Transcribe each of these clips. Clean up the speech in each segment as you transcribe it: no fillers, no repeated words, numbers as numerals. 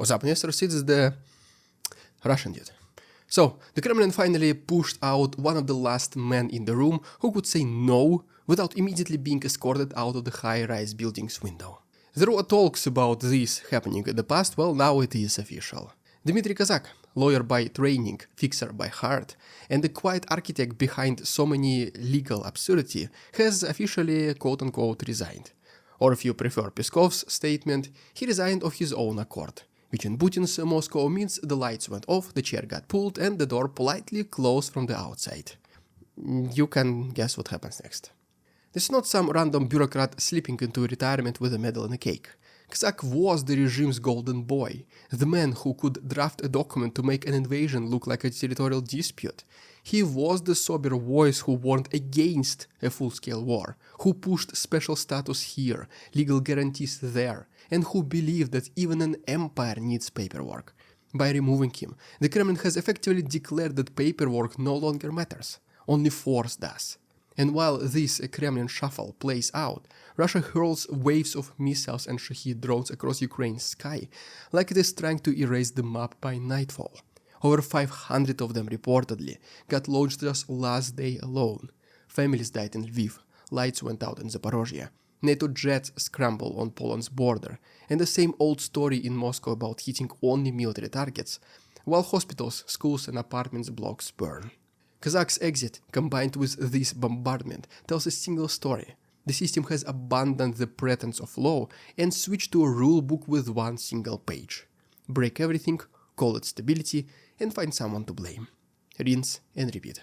Was up next sits the Russian dude. So, the Kremlin finally pushed out one of the last men in the room who could say no without immediately being escorted out of the high-rise building's window. There were talks about this happening in the past, well, now it is official. Dmitry Kozak, lawyer by training, fixer by heart, and the quiet architect behind so many legal absurdity, has officially quote-unquote resigned. Or if you prefer Peskov's statement, he resigned of his own accord, which in Putin's Moscow means the lights went off, the chair got pulled, and the door politely closed from the outside. You can guess what happens next. This is not some random bureaucrat slipping into retirement with a medal and a cake. Kozak was the regime's golden boy, the man who could draft a document to make an invasion look like a territorial dispute. He was the sober voice who warned against a full-scale war, who pushed special status here, legal guarantees there, and who believed that even an empire needs paperwork. By removing him, the Kremlin has effectively declared that paperwork no longer matters, only force does. And while this Kremlin shuffle plays out, Russia hurls waves of missiles and Shahid drones across Ukraine's sky, like it is trying to erase the map by nightfall. Over 500 of them reportedly got launched just last day alone. Families died in Lviv, lights went out in Zaporozhye, NATO jets scramble on Poland's border, and the same old story in Moscow about hitting only military targets, while hospitals, schools and apartments blocks burn. Kozak's exit, combined with this bombardment, tells a single story. The system has abandoned the pretense of law and switched to a rule book with one single page. Break everything, call it stability, and find someone to blame. Rinse and repeat.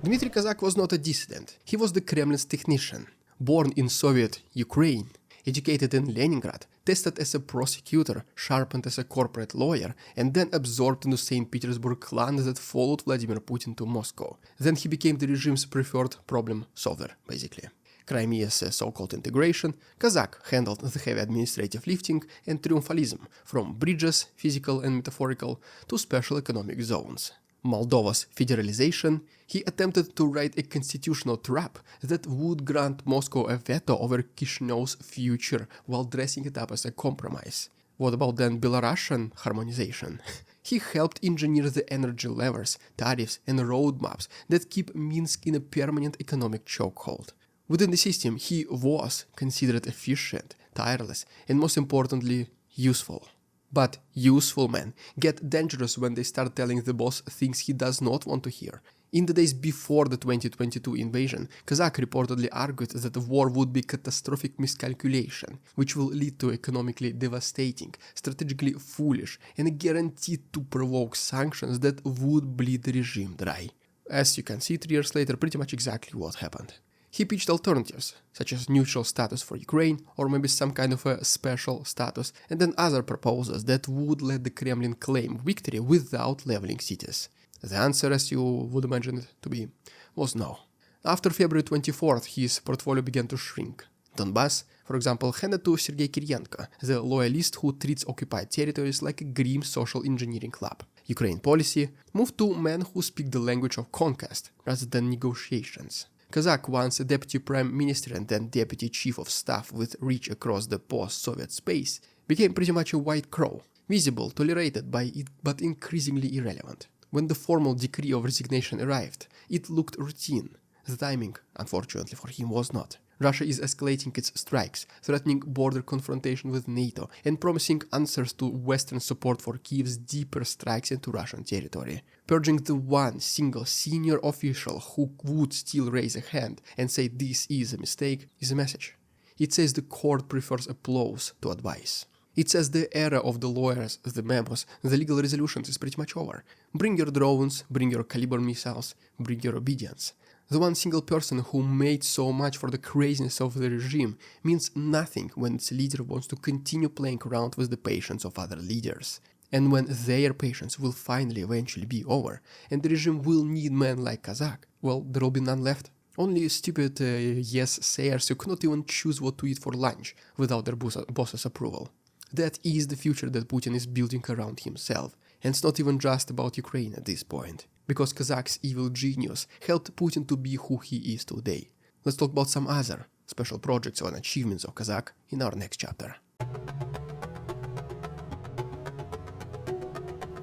Dmitry Kozak was not a dissident. He was the Kremlin's technician. Born in Soviet Ukraine, educated in Leningrad, tested as a prosecutor, sharpened as a corporate lawyer, and then absorbed into St. Petersburg clan that followed Vladimir Putin to Moscow. Then he became the regime's preferred problem solver, basically. Crimea's so-called integration, Kozak handled the heavy administrative lifting and triumphalism, from bridges, physical and metaphorical, to special economic zones. Moldova's federalization, he attempted to write a constitutional trap that would grant Moscow a veto over Chisinau's future while dressing it up as a compromise. What about then Belarusian harmonization? He helped engineer the energy levers, tariffs and roadmaps that keep Minsk in a permanent economic chokehold. Within the system, he was considered efficient, tireless, and most importantly, useful. But useful men get dangerous when they start telling the boss things he does not want to hear. In the days before the 2022 invasion, Kozak reportedly argued that the war would be catastrophic miscalculation, which will lead to economically devastating, strategically foolish, and guaranteed to provoke sanctions that would bleed the regime dry. As you can see 3 years later, pretty much exactly what happened. He pitched alternatives, such as neutral status for Ukraine, or maybe some kind of a special status, and then other proposals that would let the Kremlin claim victory without leveling cities. The answer, as you would imagine it to be, was no. After February 24th, his portfolio began to shrink. Donbass, for example, handed to Sergei Kirienko, the loyalist who treats occupied territories like a grim social engineering lab. Ukraine policy moved to men who speak the language of conquest rather than negotiations. Kozak, once a deputy prime minister and then deputy chief of staff with reach across the post-Soviet space, became pretty much a white crow, visible, tolerated by it, but increasingly irrelevant. When the formal decree of resignation arrived, it looked routine. The timing, unfortunately for him, was not. Russia is escalating its strikes, threatening border confrontation with NATO, and promising answers to Western support for Kyiv's deeper strikes into Russian territory. Purging the one single senior official who would still raise a hand and say this is a mistake is a message. It says the court prefers applause to advice. It says the era of the lawyers, the memos, the legal resolutions is pretty much over. Bring your drones, bring your caliber missiles, bring your obedience. The one single person who made so much for the craziness of the regime means nothing when its leader wants to continue playing around with the patience of other leaders. And when their patience will finally eventually be over, and the regime will need men like Kozak, well, there will be none left. Only stupid yes-sayers who cannot even choose what to eat for lunch without their boss's approval. That is the future that Putin is building around himself, and it's not even just about Ukraine at this point. Because Kozak's evil genius helped Putin to be who he is today. Let's talk about some other, special projects or achievements of Kozak in our next chapter.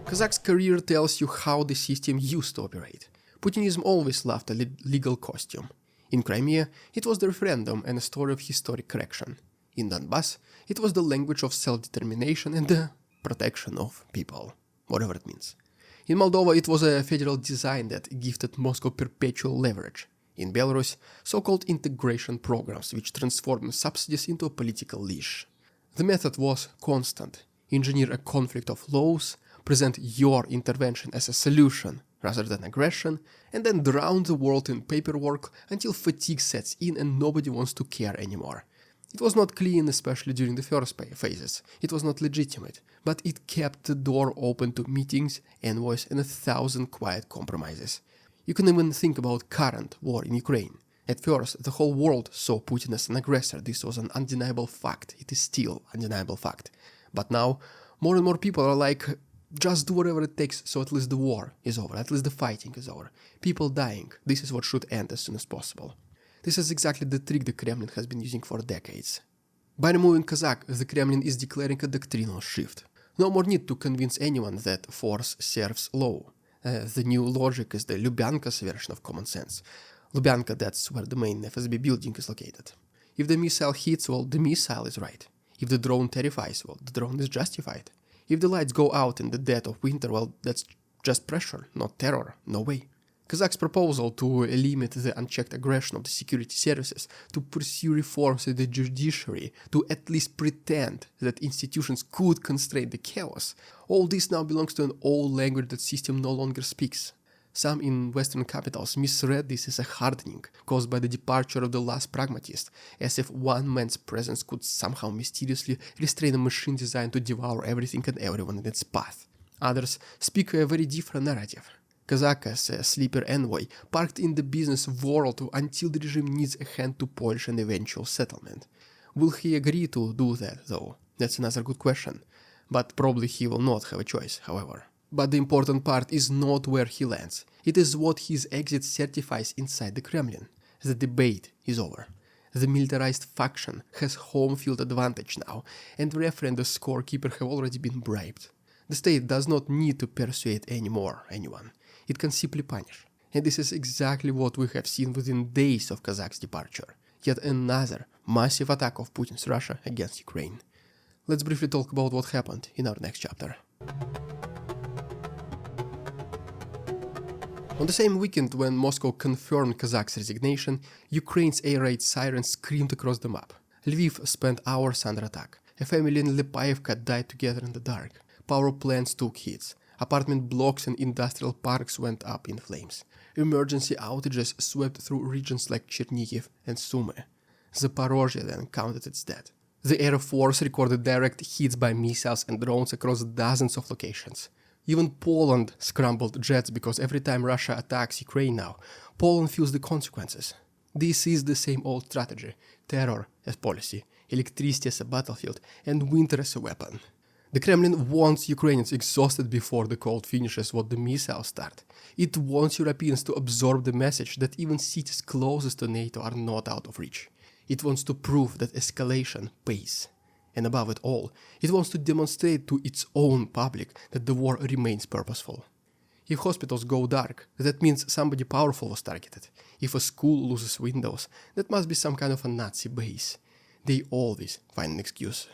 Kozak's career tells you how the system used to operate. Putinism always loved a legal costume. In Crimea, it was the referendum and a story of historic correction. In Donbass, it was the language of self-determination and the protection of people, whatever it means. In Moldova, it was a federal design that gifted Moscow perpetual leverage. In Belarus, so-called integration programs which transformed subsidies into a political leash. The method was constant. Engineer a conflict of laws, present your intervention as a solution rather than aggression, and then drown the world in paperwork until fatigue sets in and nobody wants to care anymore. It was not clean, especially during the first phases. It was not legitimate, but it kept the door open to meetings, envoys, and 1,000 quiet compromises. You can even think about current war in Ukraine. At first, the whole world saw Putin as an aggressor. This was an undeniable fact. It is still an undeniable fact. But now, more and more people are like, just do whatever it takes so at least the war is over, at least the fighting is over. People dying, this is what should end as soon as possible. This is exactly the trick the Kremlin has been using for decades. By removing Kozak, the Kremlin is declaring a doctrinal shift. No more need to convince anyone that force serves law. The new logic is the Lubyanka's version of common sense. Lubyanka, that's where the main FSB building is located. If the missile hits, well, the missile is right. If the drone terrifies, well, the drone is justified. If the lights go out in the dead of winter, well, that's just pressure, not terror, no way. Kozak's proposal to limit the unchecked aggression of the security services, to pursue reforms in the judiciary, to at least pretend that institutions could constrain the chaos, all this now belongs to an old language that system no longer speaks. Some in Western capitals misread this as a hardening caused by the departure of the last pragmatist, as if one man's presence could somehow mysteriously restrain a machine designed to devour everything and everyone in its path. Others speak a very different narrative. Kozak, as a sleeper envoy, parked in the business world until the regime needs a hand to polish an eventual settlement. Will he agree to do that, though? That's another good question. But probably he will not have a choice, however. But the important part is not where he lands. It is what his exit certifies inside the Kremlin. The debate is over. The militarized faction has home field advantage now, and Refer and the scorekeeper have already been bribed. The state does not need to persuade anyone. It can simply punish. And this is exactly what we have seen within days of Kozak's departure. Yet another massive attack of Putin's Russia against Ukraine. Let's briefly talk about what happened in our next chapter. On the same weekend when Moscow confirmed Kozak's resignation, Ukraine's air raid sirens screamed across the map. Lviv spent hours under attack. A family in Lipaivka died together in the dark. Power plants took hits. Apartment blocks and industrial parks went up in flames. Emergency outages swept through regions like Chernihiv and Sumy. Zaporozhye then counted its dead. The Air Force recorded direct hits by missiles and drones across dozens of locations. Even Poland scrambled jets because every time Russia attacks Ukraine now, Poland feels the consequences. This is the same old strategy: terror as policy, electricity as a battlefield, and winter as a weapon. The Kremlin wants Ukrainians exhausted before the cold finishes what the missiles start. It wants Europeans to absorb the message that even cities closest to NATO are not out of reach. It wants to prove that escalation pays. And above it all, it wants to demonstrate to its own public that the war remains purposeful. If hospitals go dark, that means somebody powerful was targeted. If a school loses windows, that must be some kind of a Nazi base. They always find an excuse.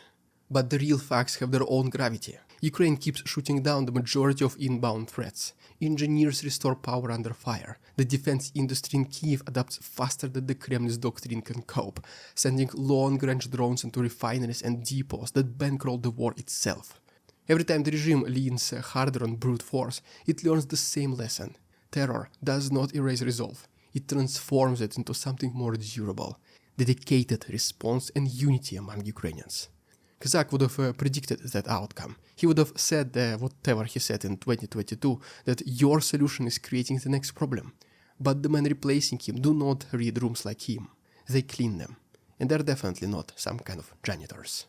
But the real facts have their own gravity. Ukraine keeps shooting down the majority of inbound threats. Engineers restore power under fire. The defense industry in Kyiv adapts faster than the Kremlin's doctrine can cope, sending long-range drones into refineries and depots that bankroll the war itself. Every time the regime leans harder on brute force, it learns the same lesson. Terror does not erase resolve. It transforms it into something more durable. Dedicated response and unity among Ukrainians. Kozak would have predicted that outcome. He would have said whatever he said in 2022, that your solution is creating the next problem. But the men replacing him do not read rooms like him. They clean them. And they're definitely not some kind of janitors.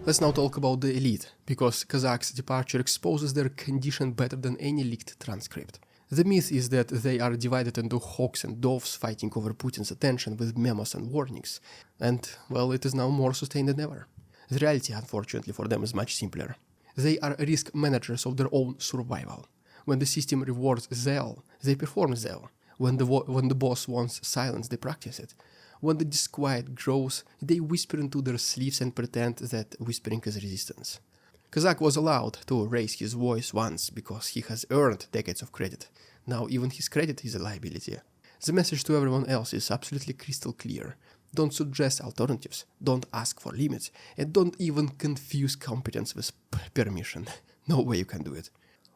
Let's now talk about the elite, because Kozak's departure exposes their condition better than any leaked transcript. The myth is that they are divided into hawks and doves fighting over Putin's attention with memos and warnings, and, well, it is now more sustained than ever. The reality, unfortunately for them, is much simpler. They are risk managers of their own survival. When the system rewards zeal, they perform zeal. When the boss wants silence, they practice it. When the disquiet grows, they whisper into their sleeves and pretend that whispering is resistance. Kozak was allowed to raise his voice once because he has earned decades of credit. Now even his credit is a liability. The message to everyone else is absolutely crystal clear. Don't suggest alternatives, don't ask for limits, and don't even confuse competence with permission. No way you can do it.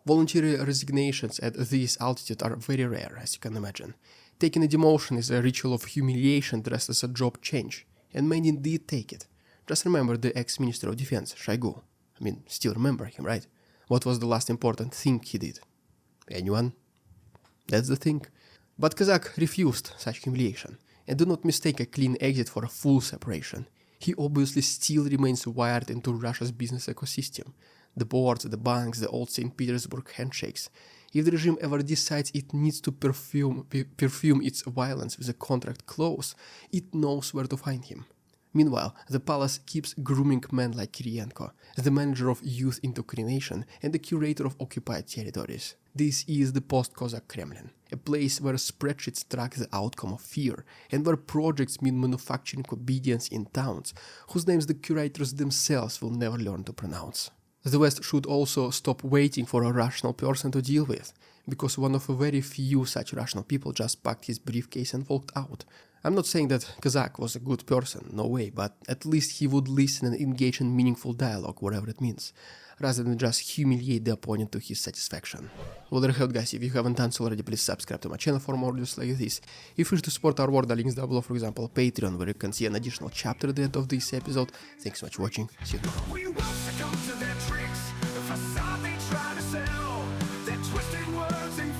Voluntary resignations at this altitude are very rare, as you can imagine. Taking a demotion is a ritual of humiliation dressed as a job change, and many did take it. Just remember the ex-Minister of Defense, Shoigu. I mean, still remember him, right? What was the last important thing he did? Anyone? That's the thing. But Kozak refused such humiliation, and do not mistake a clean exit for a full separation. He obviously still remains wired into Russia's business ecosystem. The boards, the banks, the old St. Petersburg handshakes. If the regime ever decides it needs to perfume its violence with a contract clause, it knows where to find him. Meanwhile, the palace keeps grooming men like Kirienko, the manager of youth indoctrination and the curator of occupied territories. This is the post-Kozak Kremlin, a place where spreadsheets track the outcome of fear, and where projects mean manufacturing obedience in towns, whose names the curators themselves will never learn to pronounce. The West should also stop waiting for a rational person to deal with, because one of a very few such rational people just packed his briefcase and walked out. I'm not saying that Kozak was a good person, no way, but at least he would listen and engage in meaningful dialogue, whatever it means, rather than just humiliate the opponent to his satisfaction. Well, there you have it, guys. If you haven't done so already, please subscribe to my channel for more videos like this. If you wish to support our work, the links down below, for example, Patreon, where you can see an additional chapter at the end of this episode. Thanks so much for watching. See you tomorrow. We won't succumb to their tricks, the facade they try to sell, their twisted words and